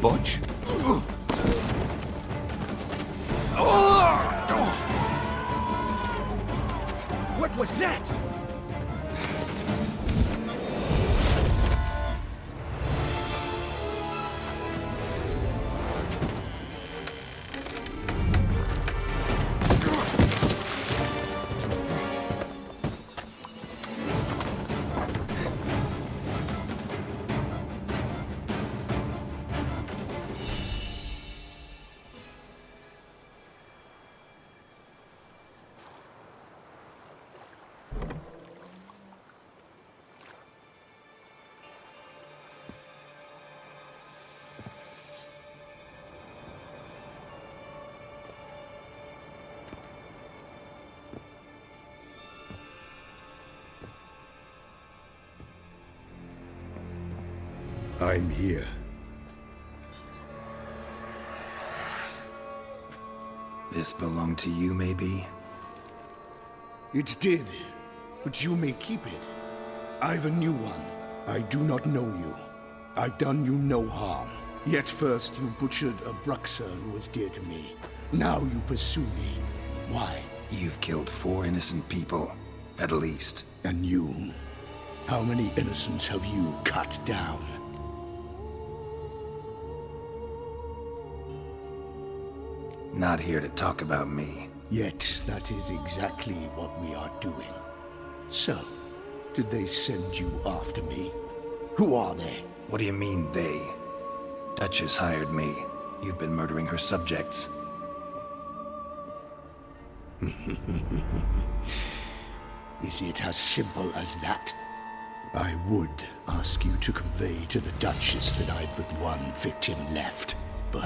budge. What was that? I'm here. This belonged to you, maybe? It did, but you may keep it. I've a new one. I do not know you. I've done you no harm. Yet first you butchered a Bruxer who was dear to me. Now you pursue me. Why? You've killed 4 innocent people, at least. And you? How many innocents have you cut down? Not here to talk about me. Yet that is exactly what we are doing. So, did they send you after me? Who are they? What do you mean, they? Duchess hired me. You've been murdering her subjects. Is it as simple as that? I would ask you to convey to the Duchess that I've but one victim left, but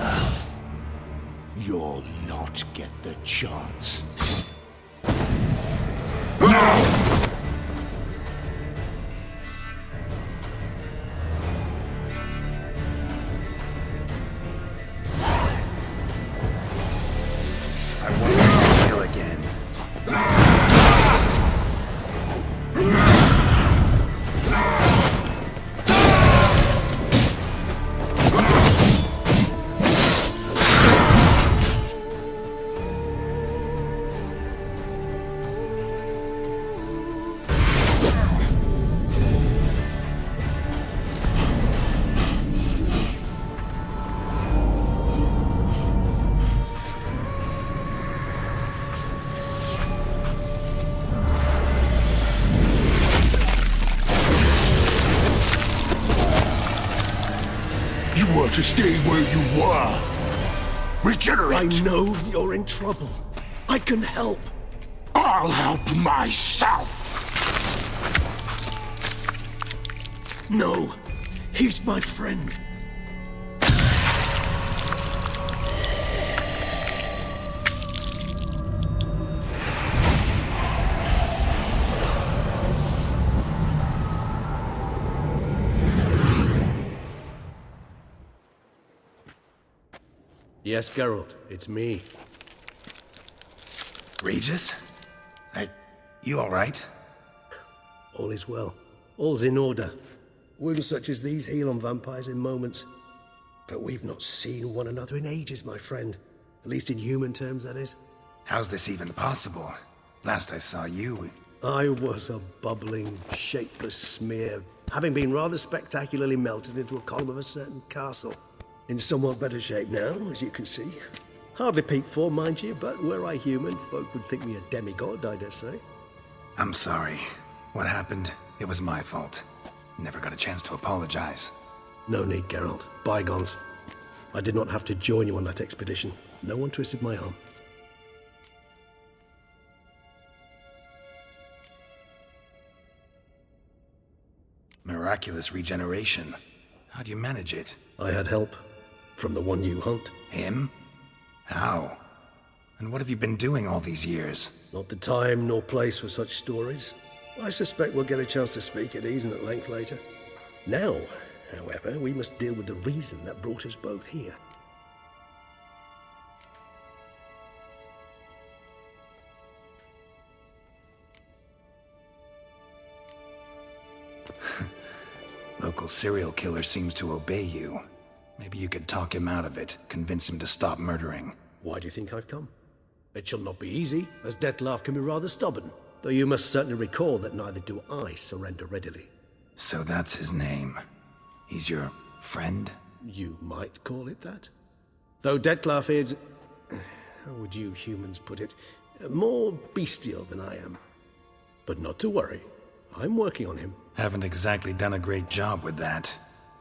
you'll not get the chance. I want to kill again. You were to stay where you were. Regenerate! I know you're in trouble. I can help. I'll help myself! No, he's my friend. Yes, Geralt, it's me. Regis? You alright? All is well. All's in order. Wounds such as these heal on vampires in moments. But we've not seen one another in ages, my friend. At least in human terms, that is. How's this even possible? Last I saw you... I was a bubbling, shapeless smear, having been rather spectacularly melted into a column of a certain castle. In somewhat better shape now, as you can see. Hardly peak form, mind you, but were I human, folk would think me a demigod, I dare say. I'm sorry. What happened? It was my fault. Never got a chance to apologize. No need, Geralt. Bygones. I did not have to join you on that expedition. No one twisted my arm. Miraculous regeneration. How'd you manage it? I had help. From the one you hunt. Him? How? And what have you been doing all these years? Not the time nor place for such stories. I suspect we'll get a chance to speak at ease and at length later. Now, however, we must deal with the reason that brought us both here. Local serial killer seems to obey you. Maybe you could talk him out of it, convince him to stop murdering. Why do you think I've come? It shall not be easy, as Dettlaff can be rather stubborn. Though you must certainly recall that neither do I surrender readily. So that's his name. He's your friend? You might call it that. Though Dettlaff is... how would you humans put it? More bestial than I am. But not to worry. I'm working on him. Haven't exactly done a great job with that.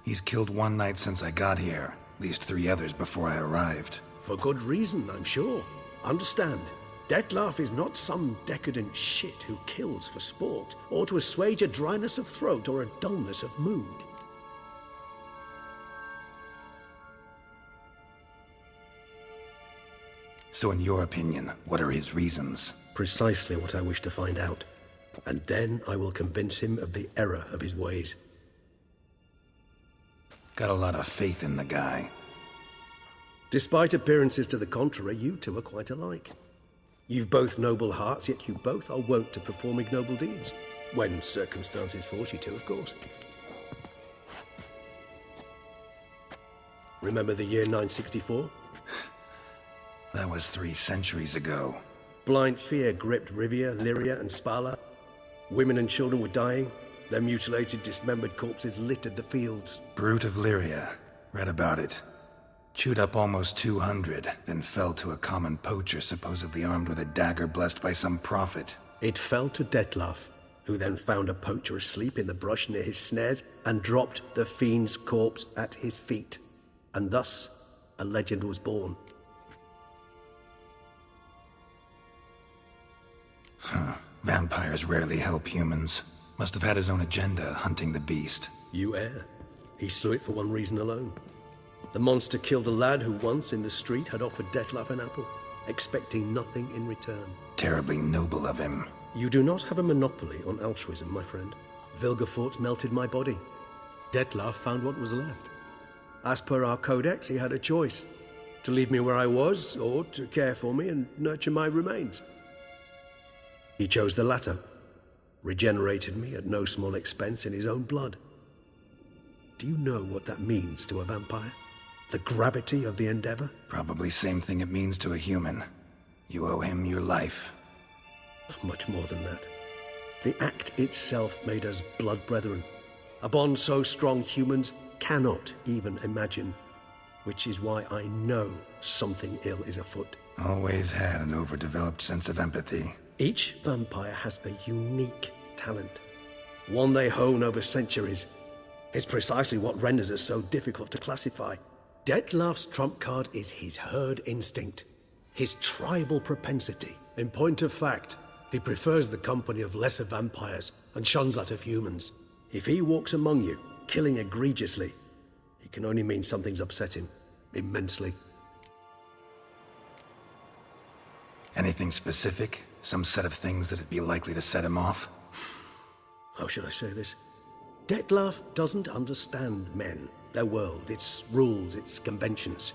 He's killed one knight since I got here. At least 3 others before I arrived. For good reason, I'm sure. Understand, Dettlaff is not some decadent shit who kills for sport, or to assuage a dryness of throat or a dullness of mood. So in your opinion, what are his reasons? Precisely what I wish to find out. And then I will convince him of the error of his ways. Got a lot of faith in the guy. Despite appearances to the contrary, you two are quite alike. You've both noble hearts, yet you both are wont to perform ignoble deeds. When circumstances force you to, of course. Remember the year 964? That was 3 centuries ago. Blind fear gripped Rivia, Lyria, and Spala. Women and children were dying. Their mutilated, dismembered corpses littered the fields. Brute of Lyria. Read about it. Chewed up almost 200, then fell to a common poacher supposedly armed with a dagger blessed by some prophet. It fell to Dettlaff, who then found a poacher asleep in the brush near his snares and dropped the fiend's corpse at his feet. And thus, a legend was born. Vampires rarely help humans. Must have had his own agenda, hunting the beast. You err. He slew it for one reason alone. The monster killed a lad who once in the street had offered Dettlaff an apple, expecting nothing in return. Terribly noble of him. You do not have a monopoly on altruism, my friend. Vilgefortz melted my body. Dettlaff found what was left. As per our codex, he had a choice. To leave me where I was, or to care for me and nurture my remains. He chose the latter. Regenerated me at no small expense in his own blood. Do you know what that means to a vampire? The gravity of the endeavor? Probably same thing it means to a human. You owe him your life. Much more than that. The act itself made us blood brethren. A bond so strong humans cannot even imagine. Which is why I know something ill is afoot. Always had an overdeveloped sense of empathy. Each vampire has a unique talent. One they hone over centuries. It's precisely what renders us so difficult to classify. Dettlaff's trump card is his herd instinct, his tribal propensity. In point of fact, he prefers the company of lesser vampires and shuns that of humans. If he walks among you, killing egregiously, it can only mean something's upset him, immensely. Anything specific? Some set of things that'd be likely to set him off? How should I say this? Dettlaff doesn't understand men, their world, its rules, its conventions.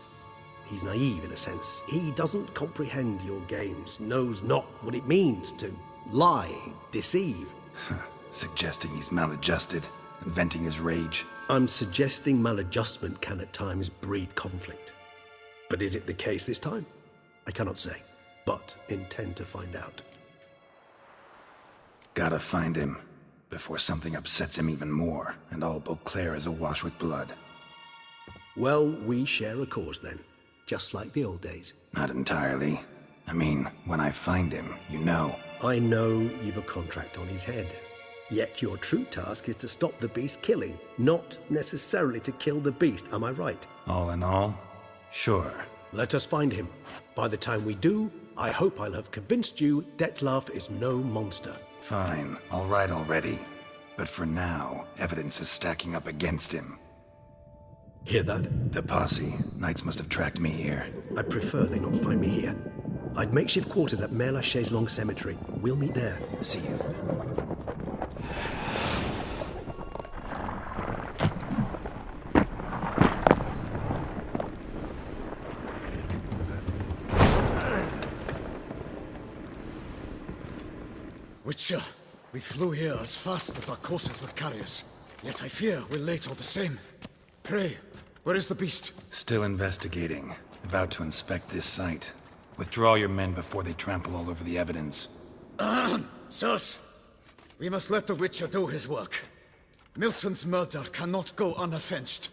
He's naive in a sense. He doesn't comprehend your games, knows not what it means to lie, deceive. Suggesting he's maladjusted, and venting his rage. I'm suggesting maladjustment can at times breed conflict. But is it the case this time? I cannot say, but intend to find out. Gotta find him, before something upsets him even more, and all Beauclair is awash with blood. Well, we share a cause then, just like the old days. Not entirely. I mean, when I find him, you know. I know you've a contract on his head. Yet your true task is to stop the beast killing, not necessarily to kill the beast, am I right? All in all, sure. Let us find him. By the time we do, I hope I'll have convinced you Dettlaff is no monster. Fine, all right already. But for now, evidence is stacking up against him. Hear that? The posse. Knights must have tracked me here. I prefer they not find me here. I've makeshift quarters at Mère Lachaise Long Cemetery. We'll meet there. See you. Witcher, we flew here as fast as our courses would carry us. Yet I fear we're late all the same. Pray, Where is the beast? Still investigating. About to inspect this site. Withdraw your men before they trample all over the evidence. Sirs, we must let the Witcher do his work. Milton's murder cannot go unavenged.